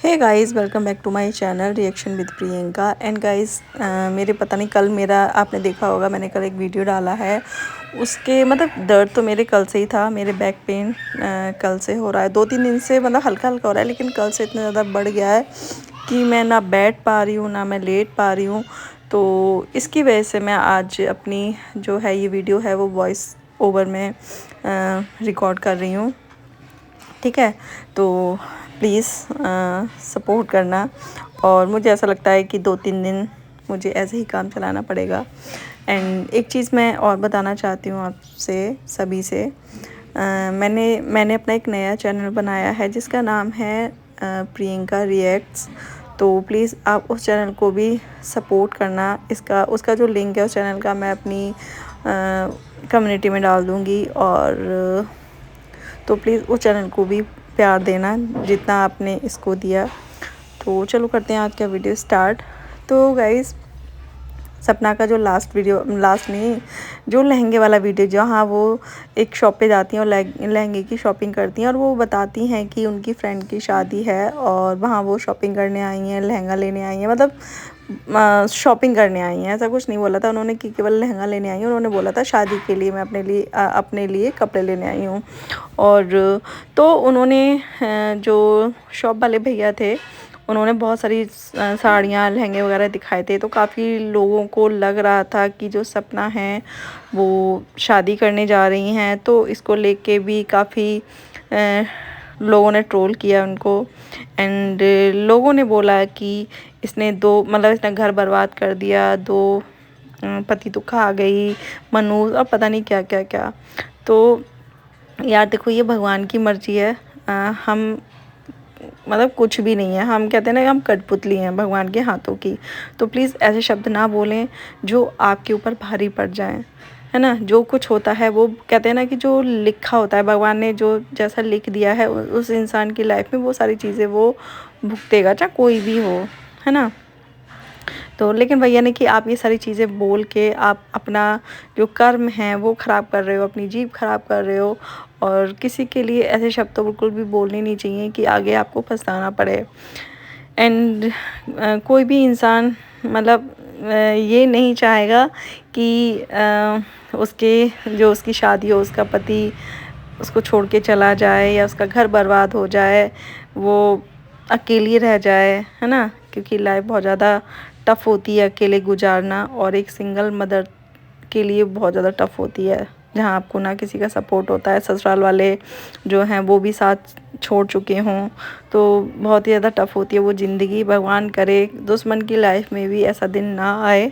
Hey guys, welcome back to my channel reaction with Priyanka. And guys, मेरे पता नहीं कल मेरा आपने देखा होगा, मैंने कल एक वीडियो डाला है। उसके मतलब दर्द तो मेरे कल से ही था। मेरे बैक पेन कल से हो रहा है, 2-3 दिन से, मतलब हल्का हल्का हो रहा है, लेकिन कल से इतना ज़्यादा बढ़ गया है कि मैं ना बैठ पा रही हूँ ना मैं लेट पा रही हूँ। तो इसकी वजह से मैं आज अपनी जो है ये वीडियो है वो वॉइस ओवर में रिकॉर्ड कर रही हूँ। ठीक है, तो प्लीज़ सपोर्ट करना। और मुझे ऐसा लगता है कि 2-3 दिन मुझे ऐसे ही काम चलाना पड़ेगा। एंड एक चीज़ मैं और बताना चाहती हूँ आपसे सभी से। मैंने अपना एक नया चैनल बनाया है जिसका नाम है प्रियंका रिएक्ट्स। तो प्लीज़ आप उस चैनल को भी सपोर्ट करना। उसका जो लिंक है उस चैनल का मैं अपनी कम्युनिटी में डाल दूँगी। और तो प्लीज़ उस चैनल को भी प्यार देना जितना आपने इसको दिया। तो चलो करते हैं आज का वीडियो स्टार्ट। तो गाइस, सपना का जो लास्ट नहीं, जो लहंगे वाला वीडियो, जहाँ वो एक शॉप पे जाती हैं और लहंगे की शॉपिंग करती हैं और वो बताती हैं कि उनकी फ्रेंड की शादी है और वहाँ वो शॉपिंग करने आई हैं, लहंगा लेने आई हैं, मतलब शॉपिंग करने आई हैं। ऐसा कुछ नहीं बोला था उन्होंने कि केवल लहंगा लेने आई हैं। उन्होंने बोला था शादी के लिए मैं अपने लिए कपड़े लेने आई हूँ। और तो उन्होंने जो शॉप वाले भैया थे उन्होंने बहुत सारी साड़ियाँ लहंगे वगैरह दिखाए थे। तो काफ़ी लोगों को लग रहा था कि जो सपना है वो शादी करने जा रही हैं। तो इसको लेके भी काफ़ी लोगों ने ट्रोल किया उनको। एंड लोगों ने बोला कि इसने घर बर्बाद कर दिया, दो पति तो खा गई, मनूज और पता नहीं क्या क्या क्या। तो यार देखो, ये भगवान की मर्जी है। हम मतलब कुछ भी नहीं है। हम कहते हैं ना, हम कठपुतली हैं भगवान के हाथों की। तो प्लीज़ ऐसे शब्द ना बोलें जो आपके ऊपर भारी पड़ जाएं, है ना। जो कुछ होता है वो कहते हैं ना कि जो लिखा होता है, भगवान ने जो जैसा लिख दिया है उस इंसान की लाइफ में वो सारी चीज़ें वो भुगतेगा, चाहे कोई भी हो, है ना। तो लेकिन भैया ने कि आप ये सारी चीज़ें बोल के आप अपना जो कर्म है वो ख़राब कर रहे हो, अपनी जीभ ख़राब कर रहे हो। और किसी के लिए ऐसे शब्द तो बिल्कुल भी बोलने नहीं चाहिए कि आगे आपको पछताना पड़े। एंड कोई भी इंसान मतलब ये नहीं चाहेगा कि उसकी शादी हो, उसका पति उसको छोड़ के चला जाए या उसका घर बर्बाद हो जाए, वो अकेली रह जाए, है ना। क्योंकि लाइफ बहुत ज़्यादा टफ़ होती है अकेले गुजारना, और एक सिंगल मदर के लिए बहुत ज़्यादा टफ़ होती है, जहाँ आपको ना किसी का सपोर्ट होता है, ससुराल वाले जो हैं वो भी साथ छोड़ चुके हों, तो बहुत ही ज़्यादा टफ़ होती है वो ज़िंदगी। भगवान करे दुश्मन की लाइफ में भी ऐसा दिन ना आए।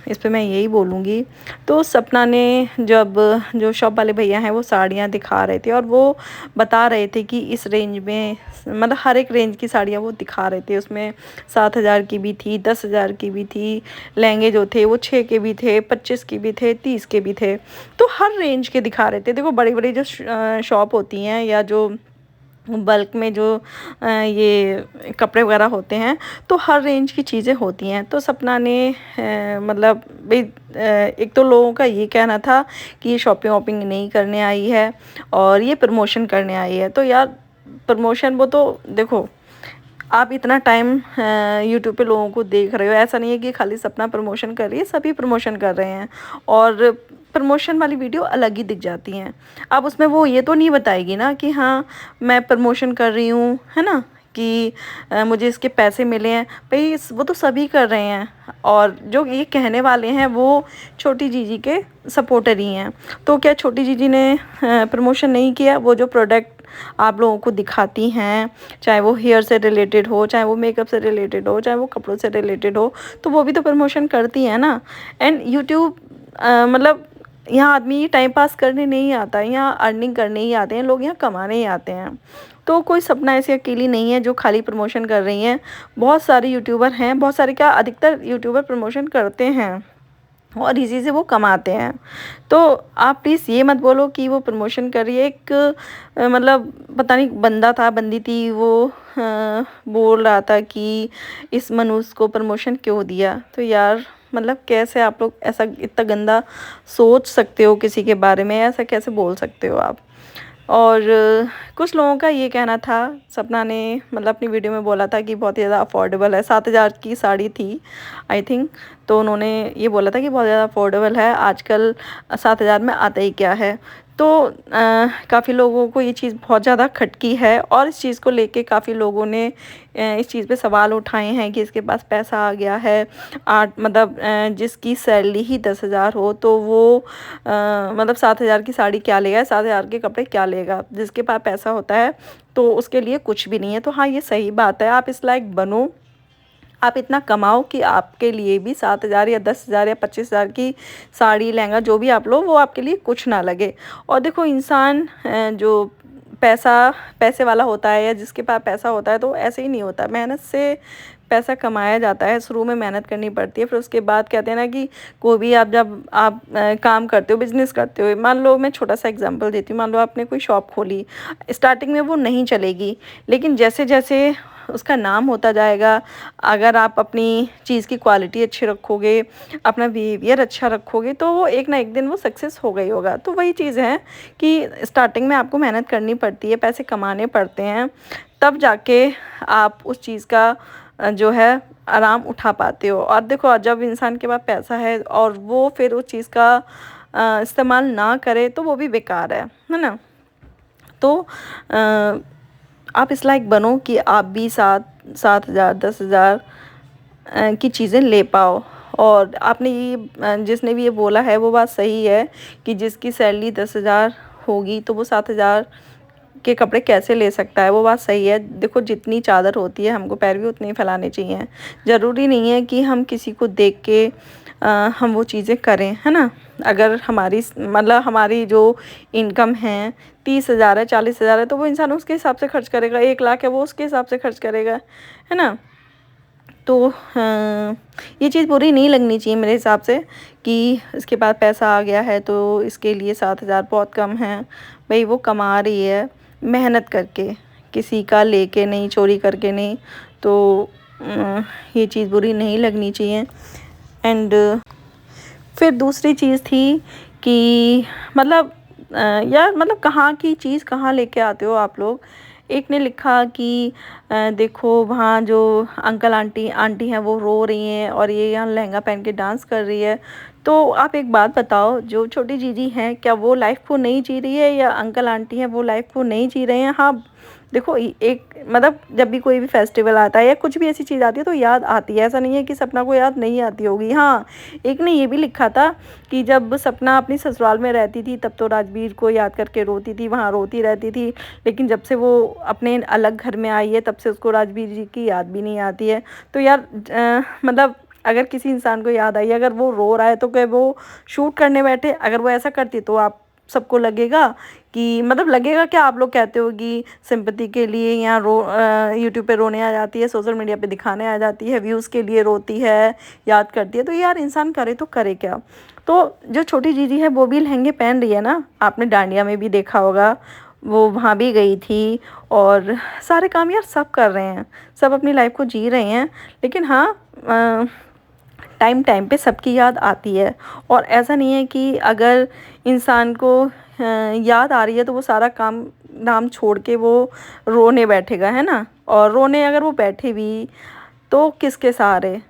इस पे मैं यही बोलूँगी। तो सपना ने जो शॉप वाले भैया हैं वो साड़ियाँ दिखा रहे थे और वो बता रहे थे कि इस रेंज में, मतलब हर एक रेंज की साड़ियाँ वो दिखा रहे थे। उसमें 7,000 की भी थी, 10,000 की भी थी। लहंगे जो थे वो 6 के भी थे, 25 के भी थे, 30 के भी थे। तो हर रेंज के दिखा रहे थे। देखो, बड़ी बड़ी जो शॉप होती हैं या जो बल्क में जो ये कपड़े वगैरह होते हैं, तो हर रेंज की चीज़ें होती हैं। तो सपना ने मतलब भाई, एक तो लोगों का ये कहना था कि ये शॉपिंग वॉपिंग नहीं करने आई है और ये प्रमोशन करने आई है। तो यार, प्रमोशन वो तो देखो, आप इतना टाइम यूट्यूब पे लोगों को देख रहे हो, ऐसा नहीं है कि खाली सपना प्रमोशन कर रही है, सभी प्रमोशन कर रहे हैं। और प्रमोशन वाली वीडियो अलग ही दिख जाती हैं। अब उसमें वो ये तो नहीं बताएगी ना कि हाँ मैं प्रमोशन कर रही हूँ, है ना, कि मुझे इसके पैसे मिले हैं। भाई वो तो सभी कर रहे हैं, और जो ये कहने वाले हैं वो छोटी जीजी के सपोर्टर ही हैं। तो क्या छोटी जीजी ने प्रमोशन नहीं किया? वो जो प्रोडक्ट आप लोगों को दिखाती हैं, चाहे वो हेयर से रिलेटेड हो, चाहे वो मेकअप से रिलेटेड हो, चाहे वो कपड़ों से रिलेटेड हो, तो वो भी तो प्रमोशन करती हैं ना। एंड यूट्यूब मतलब यहाँ आदमी टाइम पास करने नहीं आता है, यहाँ अर्निंग करने ही आते हैं लोग, यहाँ कमाने ही आते हैं। तो कोई सपना ऐसी अकेली नहीं है जो खाली प्रमोशन कर रही हैं। बहुत सारे यूट्यूबर हैं, बहुत सारे क्या, अधिकतर यूट्यूबर प्रमोशन करते हैं और इसी से वो कमाते हैं। तो आप प्लीज़ ये मत बोलो कि वो प्रमोशन कर रही है। एक मतलब पता नहीं बंदा था, बंदी थी, वो बोल रहा था कि इस मनुष्य को प्रमोशन क्यों दिया। तो यार मतलब कैसे आप लोग ऐसा इतना गंदा सोच सकते हो किसी के बारे में, ऐसा कैसे बोल सकते हो आप। और कुछ लोगों का ये कहना था, सपना ने मतलब अपनी वीडियो में बोला था कि बहुत ज़्यादा अफोर्डेबल है, 7,000 की साड़ी थी आई थिंक। तो उन्होंने ये बोला था कि बहुत ज़्यादा अफोर्डेबल है, आजकल 7,000 में आता ही क्या है। तो काफ़ी लोगों को ये चीज़ बहुत ज़्यादा खटकी है और इस चीज़ को लेके काफ़ी लोगों ने इस चीज़ पे सवाल उठाए हैं कि इसके पास पैसा आ गया है। मतलब जिसकी सैलरी ही 10,000 हो तो वो मतलब 7,000 की साड़ी क्या लेगा, 7,000 के कपड़े क्या लेगा। जिसके पास पैसा होता है तो उसके लिए कुछ भी नहीं है। तो हाँ, ये सही बात है, आप इस लायक बनो, आप इतना कमाओ कि आपके लिए भी 7,000 या 10,000 या 25,000 की साड़ी लहंगा जो भी आप लो वो आपके लिए कुछ ना लगे। और देखो, इंसान जो पैसे वाला होता है या जिसके पास पैसा होता है तो ऐसे ही नहीं होता, मेहनत से पैसा कमाया जाता है। शुरू में मेहनत करनी पड़ती है, फिर उसके बाद कहते हैं ना कि कोई भी आप जब आप काम करते हो, बिजनेस करते हो, मान लो मैं छोटा सा एग्जांपल देती हूँ, मान लो आपने कोई शॉप खोली, स्टार्टिंग में वो नहीं चलेगी, लेकिन जैसे जैसे उसका नाम होता जाएगा, अगर आप अपनी चीज़ की क्वालिटी अच्छी रखोगे, अपना बिहेवियर अच्छा रखोगे, तो वो एक ना एक दिन वो सक्सेस होगा ही होगा। तो वही चीज़ है कि स्टार्टिंग में आपको मेहनत करनी पड़ती है, पैसे कमाने पड़ते हैं, तब जाके आप उस चीज़ का जो है आराम उठा पाते हो। और देखो, जब इंसान के पास पैसा है और वो फिर उस चीज़ का इस्तेमाल ना करे तो वो भी बेकार है ना। तो आप इस लायक बनो कि आप भी 7,000 10,000 की चीज़ें ले पाओ। और आपने ये जिसने भी ये बोला है वो बात सही है कि जिसकी सैलरी 10,000 होगी तो वो 7,000 के कपड़े कैसे ले सकता है, वो बात सही है। देखो, जितनी चादर होती है हमको पैर भी उतने ही फैलाने चाहिए। ज़रूरी नहीं है कि हम किसी को देख के हम वो चीज़ें करें, है ना। अगर हमारी मतलब हमारी जो इनकम है 30,000 है, 40,000 है, तो वो इंसान उसके हिसाब से खर्च करेगा। 1 लाख है, वो उसके हिसाब से खर्च करेगा, है ना। तो ये चीज़ बुरी नहीं लगनी चाहिए मेरे हिसाब से कि इसके पास पैसा आ गया है तो इसके लिए 7,000 बहुत कम है। भाई, वो कमा रही है मेहनत करके, किसी का लेके नहीं, चोरी करके नहीं। तो ये चीज़ बुरी नहीं लगनी चाहिए। एंड फिर दूसरी चीज़ थी कि मतलब यार, मतलब कहाँ की चीज़ कहाँ लेके आते हो आप लोग। एक ने लिखा कि देखो वहाँ जो अंकल आंटी आंटी हैं वो रो रही हैं और ये यहाँ लहंगा पहन के डांस कर रही है। तो आप एक बात बताओ, जो छोटी जीजी हैं क्या वो लाइफ को नहीं जी रही है, या अंकल आंटी हैं वो लाइफ को नहीं जी रहे हैं। हाँ, देखो, एक मतलब जब भी कोई भी फेस्टिवल आता है या कुछ भी ऐसी चीज़ आती है तो याद आती है, ऐसा नहीं है कि सपना को याद नहीं आती होगी। हाँ, एक ने ये भी लिखा था कि जब सपना अपनी ससुराल में रहती थी तब तो राजवीर को याद करके रोती थी, वहाँ रोती रहती थी, लेकिन जब से वो अपने अलग घर में आई है तब से उसको राजवीर जी की याद भी नहीं आती है। तो यार मतलब अगर किसी इंसान को याद आई, अगर वो रो रहा है तो क्या वो शूट करने बैठे। अगर वो ऐसा करती तो आप सबको लगेगा कि मतलब लगेगा क्या, आप लोग कहते हो कि सिंपैथी के लिए यहाँ यूट्यूब पे रोने आ जाती है, सोशल मीडिया पे दिखाने आ जाती है, व्यूज़ के लिए रोती है, याद करती है। तो यार इंसान करे तो करे क्या। तो जो छोटी जीजी है वो भी लहंगे पहन रही है ना, आपने डांडिया में भी देखा होगा, वो वहाँ भी गई थी। और सारे काम यार सब कर रहे हैं, सब अपनी लाइफ को जी रहे हैं। लेकिन हाँ, टाइम टाइम पे सबकी याद आती है। और ऐसा नहीं है कि अगर इंसान को याद आ रही है तो वो सारा काम नाम छोड़ के वो रोने बैठेगा, है ना। और रोने अगर वो बैठे भी तो किसके सहारे।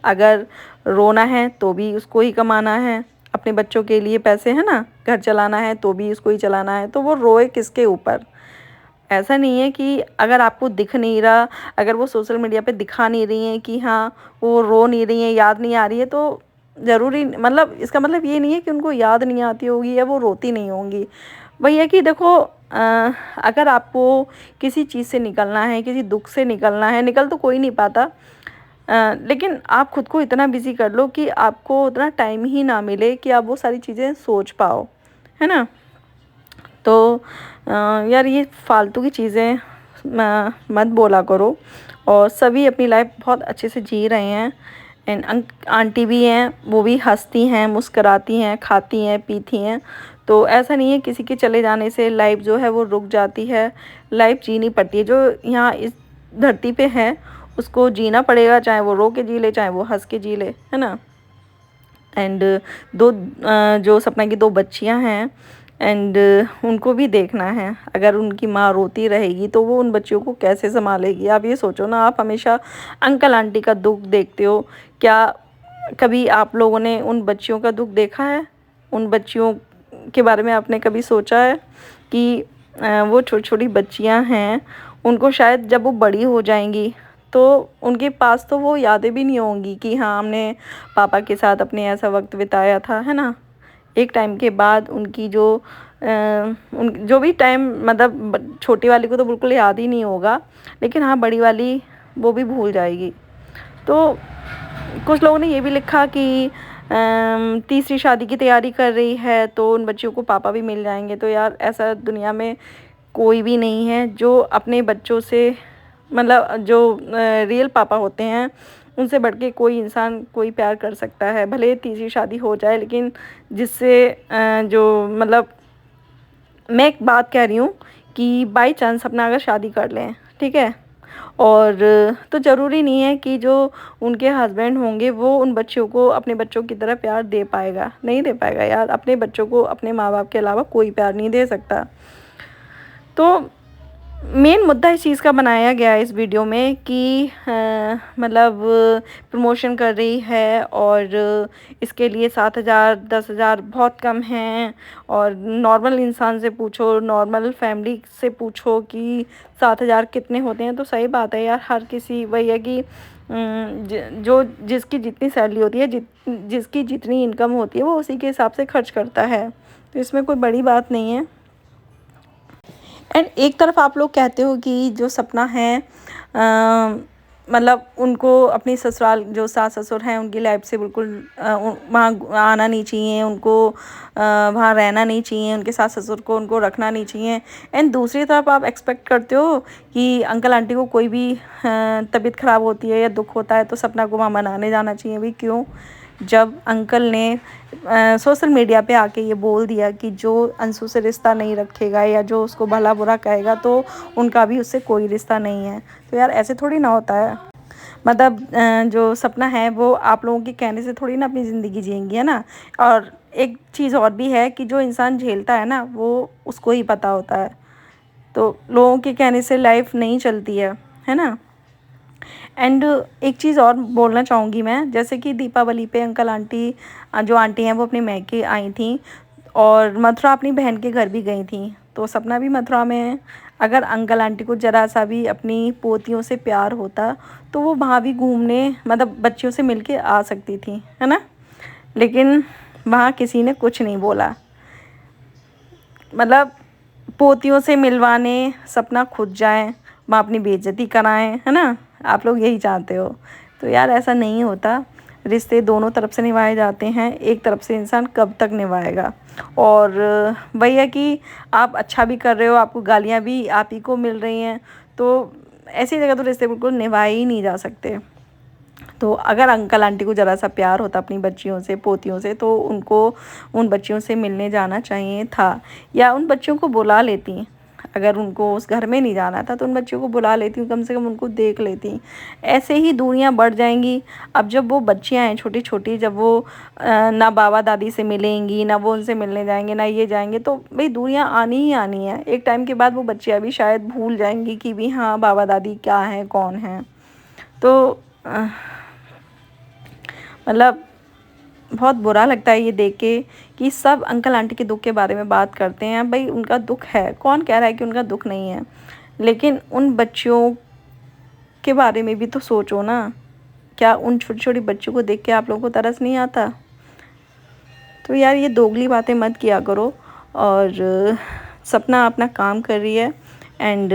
अगर रोना है तो भी उसको ही कमाना है, अपने बच्चों के लिए पैसे, है ना, घर चलाना है तो भी उसको ही चलाना है, तो वो रोए किसके ऊपर। ऐसा नहीं है कि अगर आपको दिख नहीं रहा, अगर वो सोशल मीडिया पे दिखा नहीं रही हैं कि हाँ वो रो नहीं रही हैं, याद नहीं आ रही है, तो ज़रूरी मतलब इसका मतलब ये नहीं है कि उनको याद नहीं आती होगी या वो रोती नहीं होंगी। वही है कि देखो, अगर आपको किसी चीज़ से निकलना है, किसी दुख से निकलना है, निकल तो कोई नहीं पाता, लेकिन आप खुद को इतना बिजी कर लो कि आपको उतना टाइम ही ना मिले कि आप वो सारी चीज़ें सोच पाओ, है ना। तो यार, ये फालतू की चीज़ें मत बोला करो। और सभी अपनी लाइफ बहुत अच्छे से जी रहे हैं। एंड आंटी भी हैं, वो भी हंसती हैं, मुस्कराती हैं, खाती हैं, पीती हैं। तो ऐसा नहीं है किसी के चले जाने से लाइफ जो है वो रुक जाती है। लाइफ जीनी पड़ती है, जो यहाँ इस धरती पे है उसको जीना पड़ेगा, चाहे वो रो के जी ले, चाहे वो हंस के जी ले, है ना। एंड जो सपना की 2 बच्चियां हैं, एंड उनको भी देखना है। अगर उनकी माँ रोती रहेगी तो वो उन बच्चों को कैसे संभालेगी। आप ये सोचो ना, आप हमेशा अंकल आंटी का दुख देखते हो, क्या कभी आप लोगों ने उन बच्चियों का दुख देखा है? उन बच्चियों के बारे में आपने कभी सोचा है कि वो छोटी छोटी बच्चियां हैं, उनको शायद जब वो बड़ी हो जाएंगी तो उनके पास तो वो यादें भी नहीं होंगी कि हाँ हमने पापा के साथ अपने ऐसा वक्त बिताया था, है ना। एक टाइम के बाद उनकी उन जो भी टाइम, मतलब छोटी वाली को तो बिल्कुल याद ही नहीं होगा, लेकिन हाँ बड़ी वाली वो भी भूल जाएगी। तो कुछ लोगों ने ये भी लिखा कि तीसरी शादी की तैयारी कर रही है तो उन बच्चियों को पापा भी मिल जाएंगे। तो यार ऐसा दुनिया में कोई भी नहीं है जो अपने बच्चों से, मतलब जो रियल पापा होते हैं उनसे बढ़ के कोई इंसान कोई प्यार कर सकता है। भले तीसरी शादी हो जाए, लेकिन जिससे जो मतलब मैं एक बात कह रही हूँ कि बाई चांस अपना अगर शादी कर लें, ठीक है, और तो ज़रूरी नहीं है कि जो उनके हस्बैंड होंगे वो उन बच्चों को अपने बच्चों की तरह प्यार दे पाएगा, नहीं दे पाएगा यार। अपने बच्चों को अपने माँ बाप के अलावा कोई प्यार नहीं दे सकता। तो मेन मुद्दा इस चीज़ का बनाया गया है इस वीडियो में कि मतलब प्रमोशन कर रही है और इसके लिए 7,000 10,000 बहुत कम हैं। और नॉर्मल इंसान से पूछो, नॉर्मल फैमिली से पूछो कि 7,000 कितने होते हैं, तो सही बात है यार। हर किसी वही है कि जो जिसकी जितनी सैलरी होती है, जिसकी जितनी इनकम होती है वो उसी के हिसाब से खर्च करता है। तो इसमें कोई बड़ी बात नहीं है। एंड एक तरफ आप लोग कहते हो कि जो सपना है मतलब उनको अपनी ससुराल, जो सास ससुर हैं उनकी लाइफ से बिल्कुल वहाँ आना नहीं चाहिए, उनको वहाँ रहना नहीं चाहिए, उनके सास ससुर को उनको रखना नहीं चाहिए। एंड दूसरी तरफ आप एक्सपेक्ट करते हो कि अंकल आंटी को कोई भी तबीयत ख़राब होती है या दुख होता है तो सपना को वहाँ मनाने जाना चाहिए। भाई क्यों? जब अंकल ने सोशल मीडिया पे आके ये बोल दिया कि जो अंशु से रिश्ता नहीं रखेगा या जो उसको भला बुरा कहेगा तो उनका भी उससे कोई रिश्ता नहीं है, तो यार ऐसे थोड़ी ना होता है। मतलब जो सपना है वो आप लोगों के कहने से थोड़ी ना अपनी ज़िंदगी जिएंगी, है ना। और एक चीज़ और भी है कि जो इंसान झेलता है ना वो उसको ही पता होता है। तो लोगों के कहने से लाइफ नहीं चलती है ना। एंड एक चीज़ और बोलना चाहूँगी मैं, जैसे कि दीपावली पे अंकल आंटी, जो आंटी हैं वो अपने मैके आई थी और मथुरा अपनी बहन के घर भी गई थी। तो सपना भी मथुरा में है। अगर अंकल आंटी को ज़रा सा भी अपनी पोतियों से प्यार होता तो वो वहाँ भी घूमने, मतलब बच्चियों से मिल के आ सकती थी, है ना। लेकिन वहाँ किसी ने कुछ नहीं बोला। मतलब पोतियों से मिलवाने सपना खुद जाए, वहाँ अपनी बेइज्जती कराएं, है ना। आप लोग यही चाहते हो। तो यार ऐसा नहीं होता। रिश्ते दोनों तरफ से निभाए जाते हैं, एक तरफ से इंसान कब तक निभाएगा। और वही है कि आप अच्छा भी कर रहे हो, आपको गालियाँ भी आप ही को मिल रही हैं, तो ऐसी जगह तो रिश्ते बिल्कुल निभाए ही नहीं जा सकते। तो अगर अंकल आंटी को ज़रा सा प्यार होता अपनी बच्चियों से, पोतियों से, तो उनको उन बच्चियों से मिलने जाना चाहिए था, या उन बच्चियों को बुला लेती। अगर उनको उस घर में नहीं जाना था तो उन बच्चियों को बुला लेती, कम से कम उनको देख लेती। ऐसे ही दूरियां बढ़ जाएंगी। अब जब वो बच्चियां हैं छोटी छोटी, जब वो ना बाबा दादी से मिलेंगी, ना वो उनसे मिलने जाएंगे, ना ये जाएंगे, तो भाई दूरियां आनी ही आनी है। एक टाइम के बाद वो बच्चियां भी शायद भूल जाएंगी कि भी हाँ बाबा दादी क्या है, कौन है। तो मतलब बहुत बुरा लगता है ये देख के कि सब अंकल आंटी के दुख के बारे में बात करते हैं। भाई उनका दुख है, कौन कह रहा है कि उनका दुख नहीं है, लेकिन उन बच्चियों के बारे में भी तो सोचो ना। क्या उन छोटी छोटी बच्चों को देख के आप लोगों को तरस नहीं आता? तो यार ये दोगली बातें मत किया करो। और सपना अपना काम कर रही है। एंड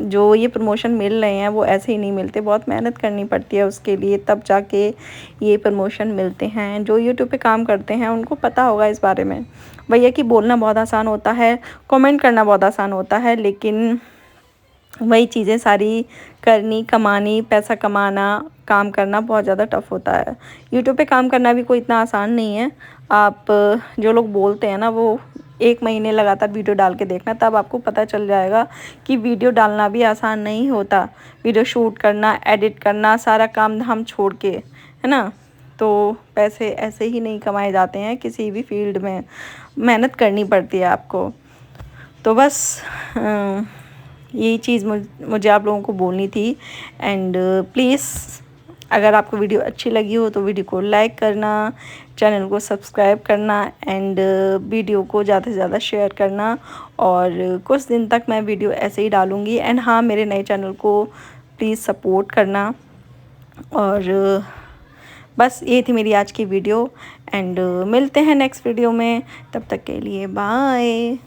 जो ये प्रमोशन मिल रहे हैं वो ऐसे ही नहीं मिलते, बहुत मेहनत करनी पड़ती है उसके लिए, तब जाके ये प्रमोशन मिलते हैं। जो यूट्यूब पे काम करते हैं उनको पता होगा इस बारे में। भैया कि बोलना बहुत आसान होता है, कमेंट करना बहुत आसान होता है, लेकिन वही चीज़ें सारी करनी, कमानी, पैसा कमाना, काम करना बहुत ज़्यादा टफ़ होता है। यूट्यूब पे काम करना भी कोई इतना आसान नहीं है। आप जो लोग बोलते हैं ना, वो 1 महीने लगातार वीडियो डाल के देखना, तब आपको पता चल जाएगा कि वीडियो डालना भी आसान नहीं होता। वीडियो शूट करना, एडिट करना, सारा काम धाम छोड़ के, है ना। तो पैसे ऐसे ही नहीं कमाए जाते हैं किसी भी फील्ड में। मेहनत करनी पड़ती है आपको। तो बस यही चीज़ मुझे आप लोगों को बोलनी थी। एंड प्लीज़ अगर आपको वीडियो अच्छी लगी हो तो वीडियो को लाइक करना, चैनल को सब्सक्राइब करना एंड वीडियो को ज़्यादा से ज़्यादा शेयर करना। और कुछ दिन तक मैं वीडियो ऐसे ही डालूँगी। एंड हाँ, मेरे नए चैनल को प्लीज़ सपोर्ट करना। और बस ये थी मेरी आज की वीडियो। एंड मिलते हैं नेक्स्ट वीडियो में, तब तक के लिए बाय।